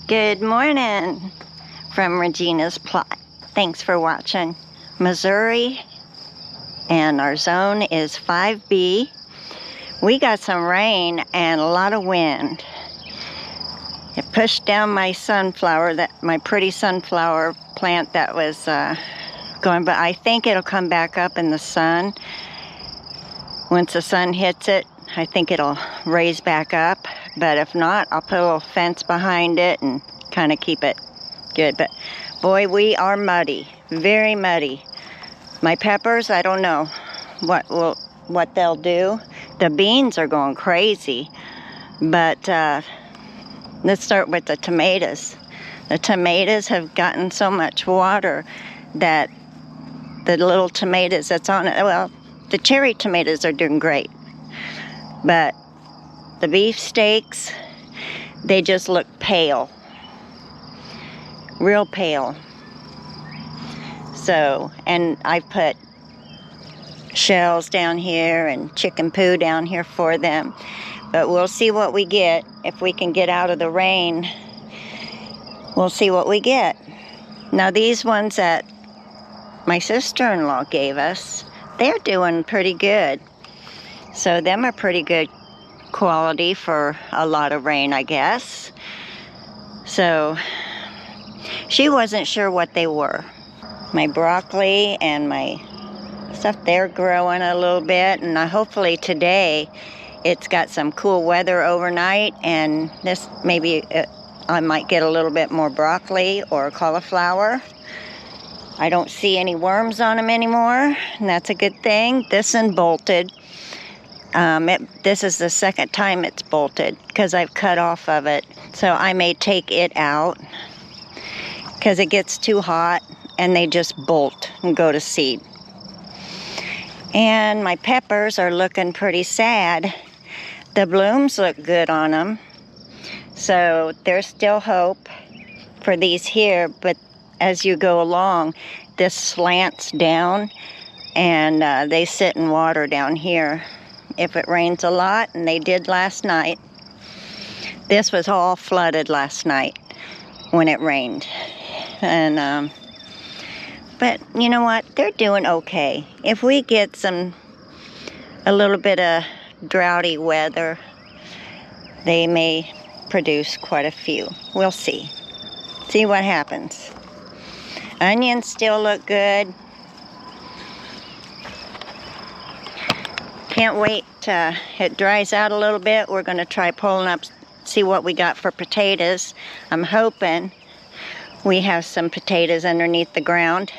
Good morning from Regina's plot. Thanks for watching. Missouri, and our zone is 5B. We got some rain and a lot of wind. It pushed down my sunflower, my pretty sunflower plant that was going, but I think it'll come back up in the sun. Once the sun hits it, I think it'll raise back up, but if not, I'll put a little fence behind it and kind of keep it good. But boy, we are muddy, very muddy. My peppers, I don't know what they'll do. The beans are going crazy, but let's start with the tomatoes. The tomatoes have gotten so much water that the little tomatoes that's on it, well, the cherry tomatoes are doing great, but the beefsteaks, they just look pale, real pale. So, and I put shells down here and chicken poo down here for them, but we'll see what we get. If we can get out of the rain, we'll see what we get. Now these ones that my sister-in-law gave us, they're doing pretty good. So them are pretty good quality for a lot of rain, I guess. So she wasn't sure what they were. My broccoli and my stuff, they're growing a little bit, and hopefully today it's got some cool weather overnight, and this maybe I might get a little bit more broccoli or cauliflower. I don't see any worms on them anymore, and that's a good thing. This one bolted. This is the second time it's bolted because I've cut off of it. So I may take it out because it gets too hot and they just bolt and go to seed. And my peppers are looking pretty sad. The blooms look good on them. So there's still hope for these here, but as you go along, this slants down and they sit in water down here. If it rains a lot, and they did last night, this was all flooded last night when it rained. And but you know what? They're doing okay. If we get a little bit of droughty weather, they may produce quite a few. We'll see. See what happens. Onions still look good. Can't wait till it dries out a little bit. We're going to try pulling up, see what we got for potatoes. I'm hoping we have some potatoes underneath the ground.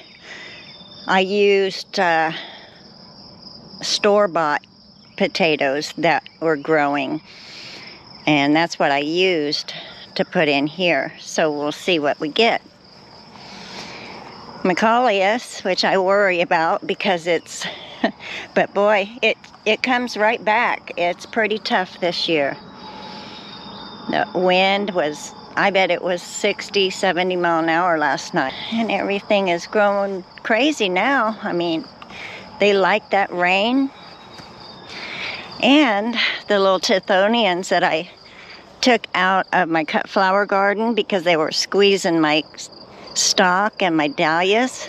I used store-bought potatoes that were growing, and that's what I used to put in here. So we'll see what we get. Macaulius, which I worry about because it's, but boy, it comes right back. It's pretty tough this year. The wind was, I bet it was 60, 70 mile an hour last night. And everything is growing crazy now. I mean, they like that rain. And the little Tithonians that I took out of my cut flower garden because they were squeezing my stalk and my dahlias.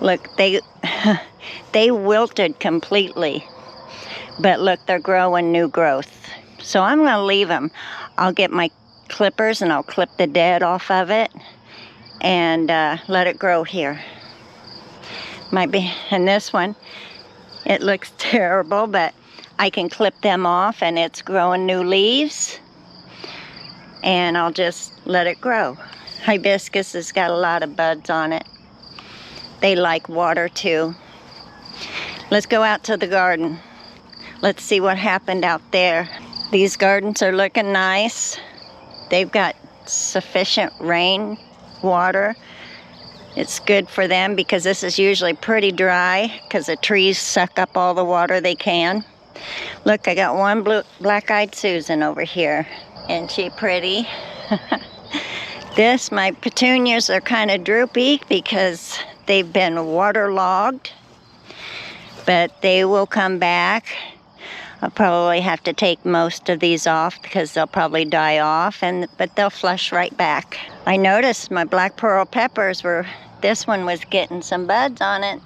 Look, they wilted completely. But look, they're growing new growth. So I'm going to leave them. I'll get my clippers and I'll clip the dead off of it and let it grow here. Might be, and this one, it looks terrible, but I can clip them off and it's growing new leaves. And I'll just let it grow. Hibiscus has got a lot of buds on it. They like water too. Let's go out to the garden. Let's see what happened out there. These gardens are looking nice. They've got sufficient rain water. It's good for them because this is usually pretty dry because the trees suck up all the water they can. Look, I got one black-eyed Susan over here. Isn't she pretty? My petunias are kind of droopy because they've been waterlogged, but they will come back. I'll probably have to take most of these off because they'll probably die off, but they'll flush right back. I noticed my black pearl peppers this one was getting some buds on it.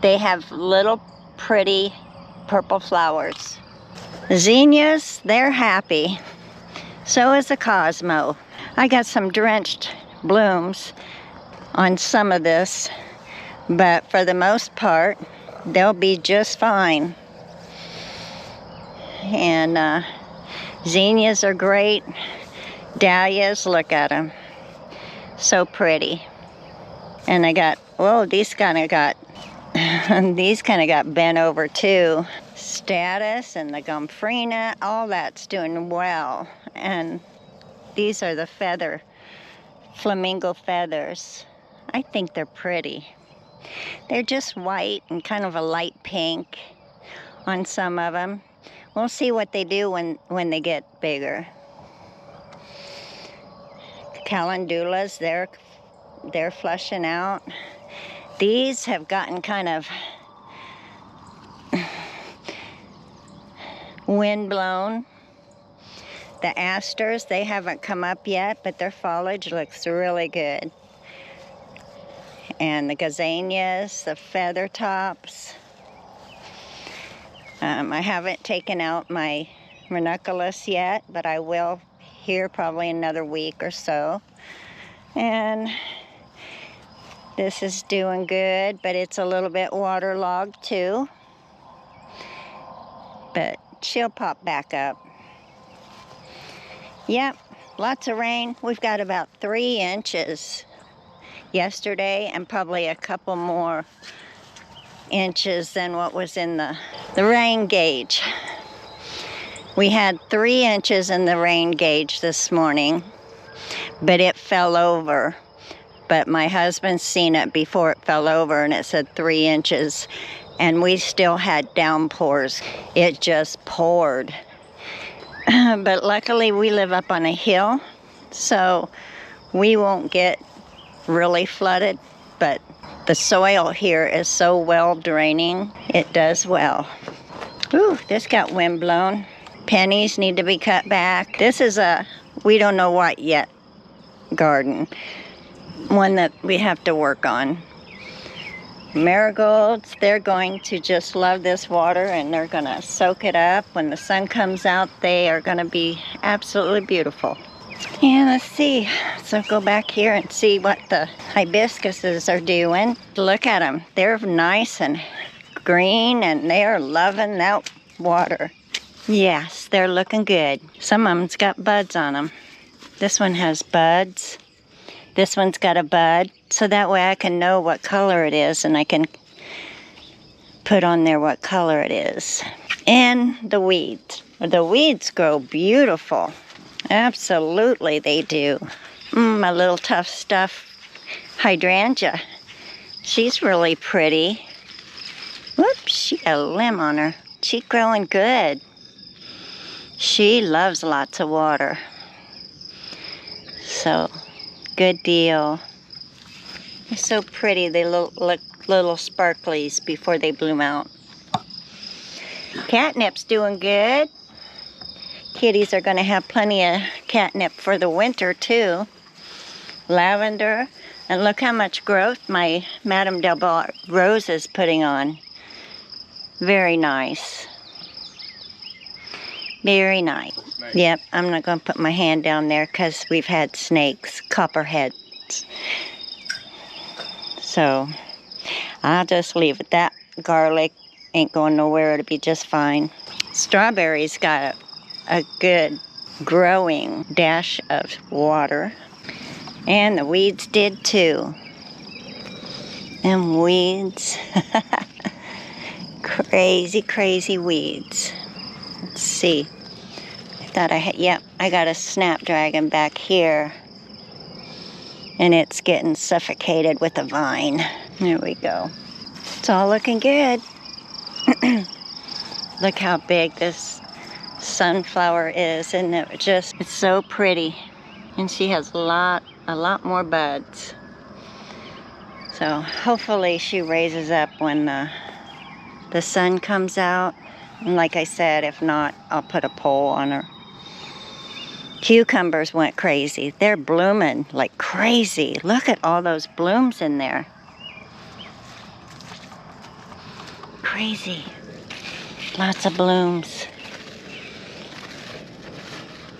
They have little pretty purple flowers. Zinnias, they're happy. So is the Cosmo. I got some drenched blooms on some of this, but for the most part, they'll be just fine. And zinnias are great. Dahlias, look at them. So pretty. And I got, whoa, these kind of got bent over too. Statice and the Gomphrena, all that's doing well. And these are the flamingo feathers. I think they're pretty. They're just white and kind of a light pink on some of them. We'll see what they do when they get bigger. Calendulas, they're flushing out. These have gotten kind of wind-blown. The asters, they haven't come up yet, but their foliage looks really good. And the gazanias, the feather tops. I haven't taken out my ranunculus yet, but I will here probably another week or so. And this is doing good, but it's a little bit waterlogged too. But she'll pop back up. Yep, lots of rain. We've got about 3 inches yesterday and probably a couple more inches than what was in the rain gauge. We had 3 inches in the rain gauge this morning, but it fell over. But my husband seen it before it fell over and it said 3 inches, and we still had downpours. It just poured. But luckily we live up on a hill, so we won't get really flooded, but the soil here is so well draining, it does well. Ooh, this got wind blown. Pennies need to be cut back. This is a we don't know what yet garden, one that we have to work on. Marigolds, they're going to just love this water and they're gonna soak it up. When the sun comes out, they are gonna be absolutely beautiful. And let's see, so go back here and see what the hibiscuses are doing. Look at them, they're nice and green and they are loving that water. Yes, they're looking good. Some of them's got buds on them. This one has buds. This one's got a bud, so that way I can know what color it is and I can put on there what color it is. And the weeds. The weeds grow beautiful. Absolutely they do. My little tough stuff hydrangea. She's really pretty. Whoops, she got a limb on her. She's growing good. She loves lots of water. So, good deal. They're so pretty. They look like little sparklies before they bloom out. Catnip's doing good. Kitties are going to have plenty of catnip for the winter too. Lavender. And look how much growth my Madame Delbar Rose is putting on. Very nice. Very nice. Yep, I'm not going to put my hand down there because we've had snakes, copperheads. So, I'll just leave it. That garlic ain't going nowhere. It'll be just fine. Strawberries got a good growing dash of water. And the weeds did too. And weeds. Crazy, crazy weeds. Let's see. I thought I had, yep, I got a snapdragon back here. And it's getting suffocated with a vine. There we go. It's all looking good. Look how big this sunflower is, and it's so pretty. And she has a lot more buds. So hopefully she raises up when the sun comes out. And like I said, if not, I'll put a pole on her. Cucumbers went crazy. They're blooming like crazy. Look at all those blooms in there. Crazy. Lots of blooms.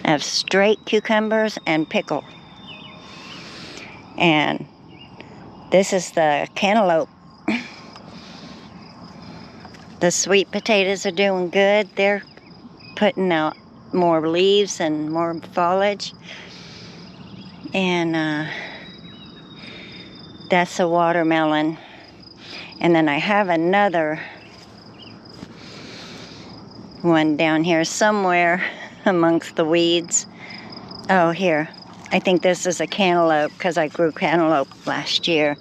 I have straight cucumbers and pickle. And this is the cantaloupe. The sweet potatoes are doing good. They're putting out more leaves and more foliage. And that's a watermelon. And then I have another one down here somewhere amongst the weeds. Oh, here. I think this is a cantaloupe because I grew cantaloupe last year.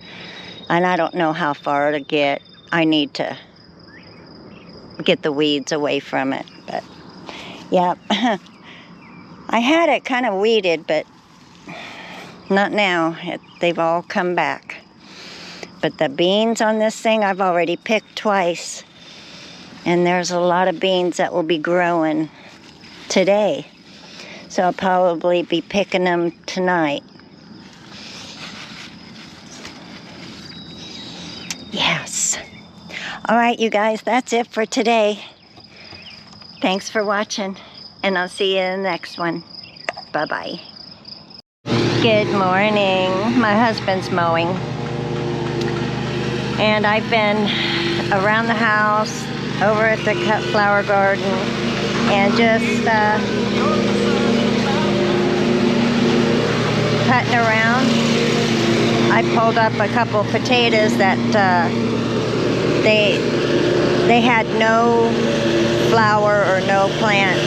And I don't know how far to get. I need to get the weeds away from it. But, yeah. I had it kind of weeded, but not now. They've all come back. But the beans on this thing, I've already picked twice. And there's a lot of beans that will be growing today. So I'll probably be picking them tonight. Yes. All right, you guys, that's it for today. Thanks for watching, and I'll see you in the next one. Bye-bye. Good morning. My husband's mowing. And I've been around the house, over at the cut flower garden, and just cutting around. I pulled up a couple potatoes that they had no flower or no plant.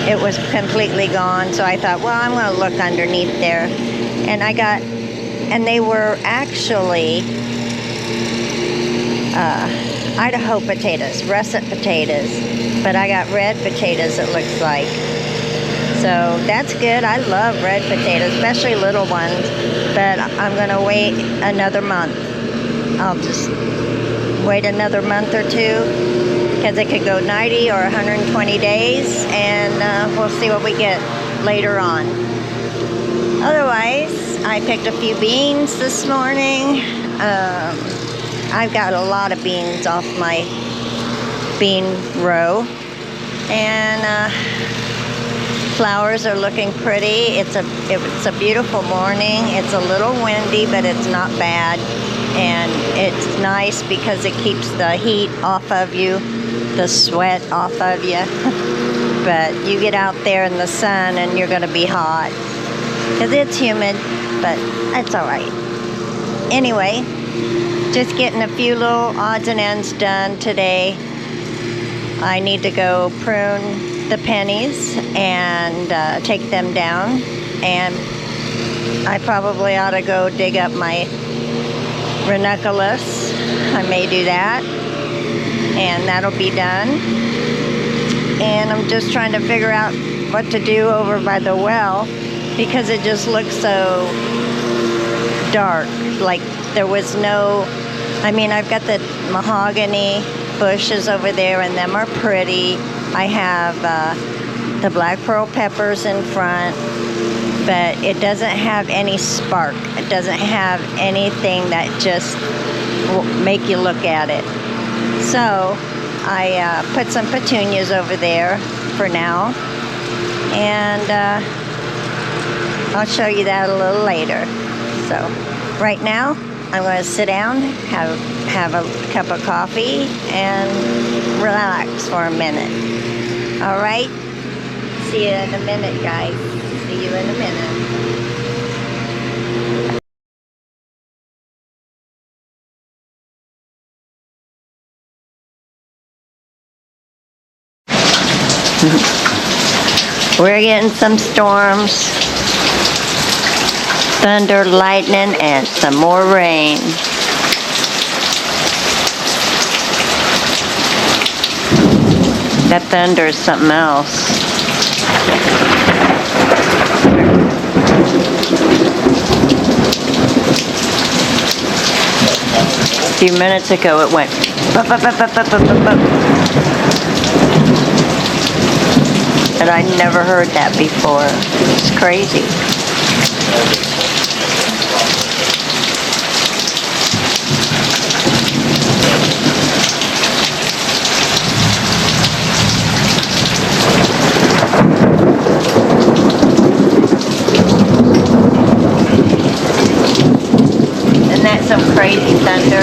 It was completely gone. So I thought, well, I'm going to look underneath there. And they were actually Idaho potatoes, russet potatoes, but I got red potatoes, it looks like. So that's good. I love red potatoes, especially little ones, but I'm going to wait another month. I'll just wait another month or two because it could go 90 or 120 days, and we'll see what we get later on. Otherwise, I picked a few beans this morning. I've got a lot of beans off my bean row, and flowers are looking pretty. It's a beautiful morning. It's a little windy, but it's not bad, and it's nice because it keeps the heat off of you, the sweat off of you. But you get out there in the sun and you're going to be hot because it's humid, but that's all right. Anyway, just getting a few little odds and ends done today. I need to go prune the pennies and take them down, and I probably ought to go dig up my ranunculus. I may do that, and that'll be done. And I'm just trying to figure out what to do over by the well because it just looks so dark, like there was no, I've got the mahogany bushes over there, and them are pretty. I have the black pearl peppers in front, but it doesn't have any spark. It doesn't have anything that just will make you look at it. So I put some petunias over there for now, and I'll show you that a little later. So right now, I'm going to sit down, have a cup of coffee, and relax for a minute. All right? See you in a minute, guys. See you in a minute. We're getting some storms, thunder, lightning, and some more rain. That thunder is something else. A few minutes ago it went bup, bup, bup, bup, bup, bup, bup. But I never heard that before. It's crazy. Isn't that some crazy thunder?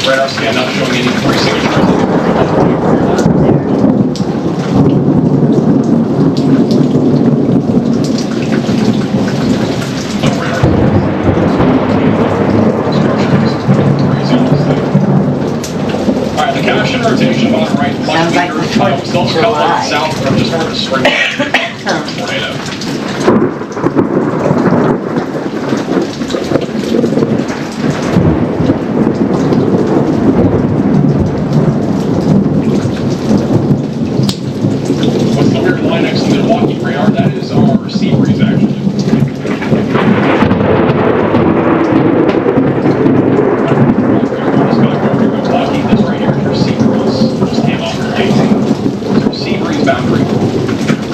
Radar scan not showing any pre-signatures. Alright, the caption rotation bottom right. Sounds like the 4th still of July. south from just north of Spring tornado. What's the weird line next to the Milwaukee radar? That is our sea breeze, actually. Milwaukee, this right here is your sea breeze. Just came off your AC. Your sea breeze boundary.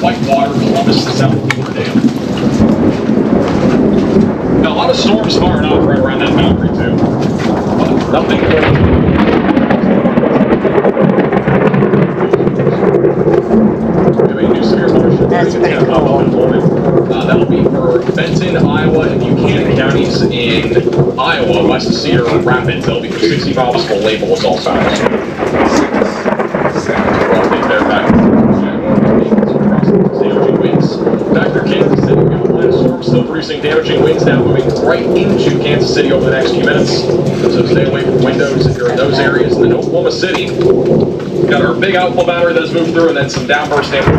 Whitewater, Columbus, to South Beaverdale. Now, a lot of storms firing off right around that boundary, too. But nothing. That's pretty cool. That'll be for Benton, Iowa, and Buchanan counties in Iowa, west of Cedar Rapids. That'll be for 60 miles from label is all found. Back near Kansas City, we have a line of storms still producing damaging winds now moving right into Kansas City over the next few minutes. So stay away from windows if you're in those areas. And then Oklahoma City, we've got our big outflow battery that's moved through and then some downburst damage.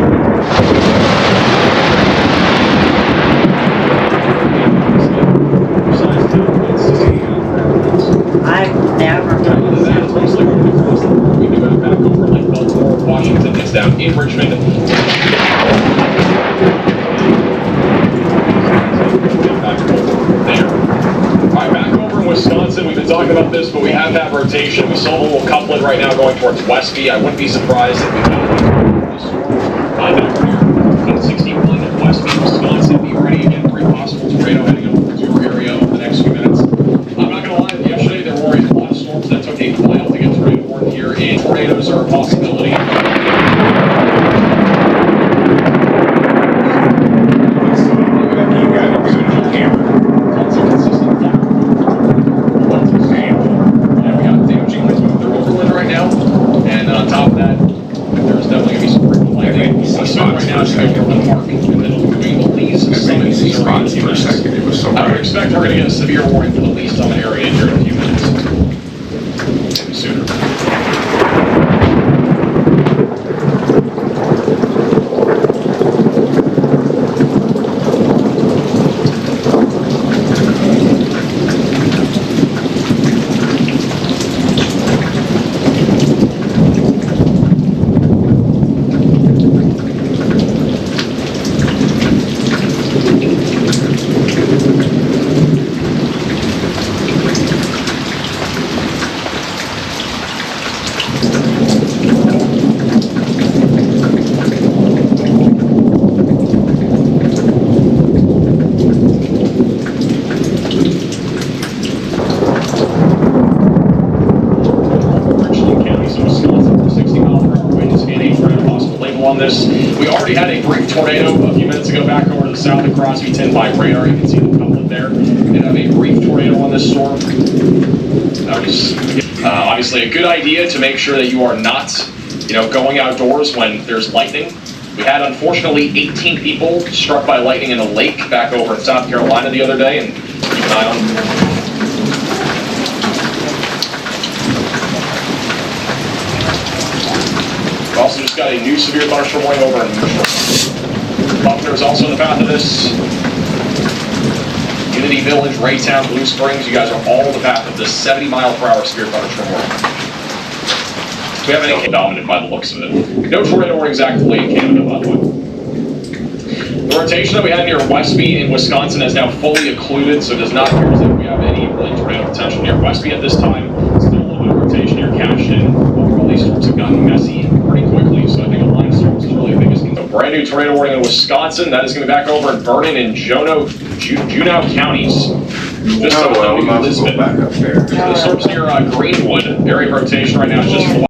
I've never We do have back over like Baltimore, Washington, it's down in Richmond. Back over there. Alright, back over in Wisconsin, we've been talking about this, but we have that rotation. We saw a little couplet right now going towards Westby. I wouldn't be surprised if we found this storm. Back over here, 1561 at Westby, Wisconsin. Be ready again for a possible tornado heading over to your area over the next few minutes. I'm not going to lie, yesterday there were a lot of storms that took a while to get tornado warned here, and tornadoes are a possibility. I would expect we're going to get a severe warning for the Lee Summit area here in a few minutes. Maybe sooner. On this. We already had a brief tornado a few minutes ago back over to the south of Crosby 10 by radar. You can see the couplet there. We have a brief tornado on this storm. That was obviously a good idea to make sure that you are not, going outdoors when there's lightning. We had, unfortunately, 18 people struck by lightning in a lake back over in South Carolina the other day, and keep an eye on them. We've also just got a new severe thunderstorm warning over in Buckner is also in the path of this. Unity Village, Raytown, Blue Springs, you guys are all in the path of this 70-mile-per-hour severe thunderstorm warning. We have any dominant by the looks of it. No tornado warnings actively in Canada, by the way. The rotation that we had near Westby in Wisconsin is now fully occluded, so it does not appear as if we have any really tornado potential near Westby at this time. Still a little bit of rotation near Cashin. Overall, these storms have gotten messy pretty quickly, so I think a line of storms is really the biggest concern. A brand new tornado warning in Wisconsin. That is going to be back over in Vernon and Juneau counties. Just we might as well go back up there. The storms near Greenwood. Area of rotation right now is just